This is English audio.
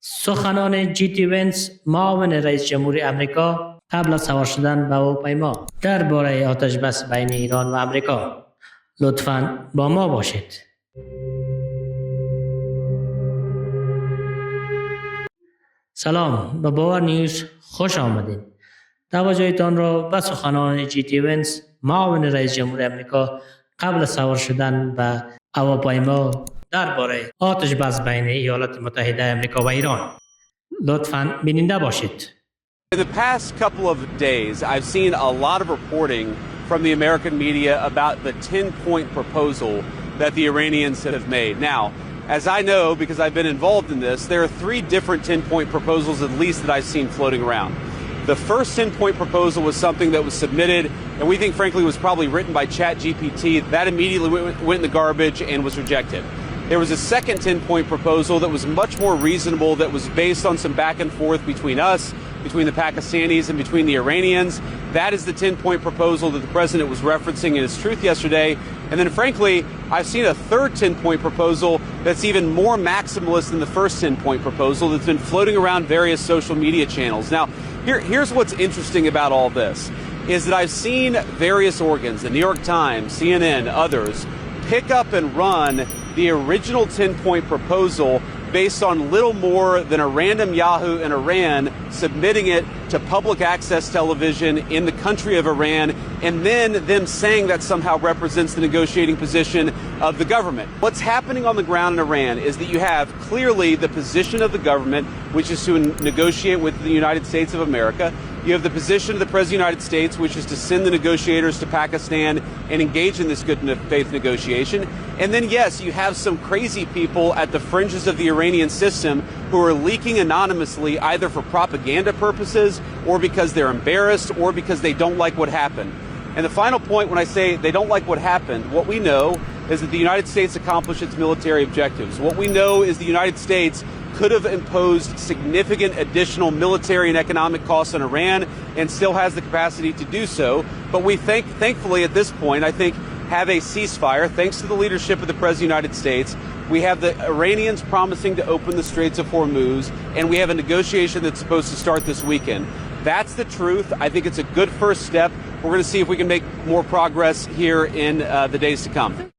سخنان ونس معاون رئیس جمهور امریکا قبل از سوار شدن به هواپیما درباره آتش بس بین ایران و امریکا. لطفاً با ما باشید. سلام، به باور نیوز خوش آمدید. توجهتان را به سخنان ونس معاون رئیس جمهور امریکا قبل از سوار شدن به هواپیما درباره آتش بس بین ایالات متحده امریکا و ایران. لطفاً بیننده باشید. In the past couple of days, I've seen a lot of reporting from the American media about the 10-point proposal that the Iranians have made. Now, as I know, because I've been involved in this, there are 3 different 10-point proposals at least that I've seen floating around. The first 10-point proposal was something that was submitted, and we think, frankly, was probably written by ChatGPT. That immediately went in the garbage and was rejected. There was a second 10-point proposal that was much more reasonable, that was based on some back and forth between us, between the Pakistanis and between the Iranians. That is the 10-point proposal that the president was referencing in his truth yesterday. And then, frankly, I've seen a third 10-point proposal that's even more maximalist than the first 10-point proposal that's been floating around various social media channels. Now, here's what's interesting about all this, is that I've seen various organs, the New York Times, CNN, others, pick up and run the original 10-point proposal based on little more than a random Yahoo in Iran submitting it to public access television in the country of Iran, and then them saying that somehow represents the negotiating position of the government. What's happening on the ground in Iran is that you have clearly the position of the government, which is to negotiate with the United States of America. You have the position of the President of the United States, which is to send the negotiators to Pakistan and engage in this good faith negotiation. And then, yes, you have some crazy people at the fringes of the Iranian system who are leaking anonymously, either for propaganda purposes or because they're embarrassed or because they don't like what happened. And the final point, when I say they don't like what happened, what we know is that the United States accomplished its military objectives. What we know is the United States could have imposed significant additional military and economic costs on Iran and still has the capacity to do so. But we thankfully at this point, I think, have a ceasefire thanks to the leadership of the President of the United States. We have the Iranians promising to open the Straits of Hormuz, and we have a negotiation that's supposed to start this weekend. That's the truth. I think it's a good first step. We're going to see if we can make more progress here in the days to come.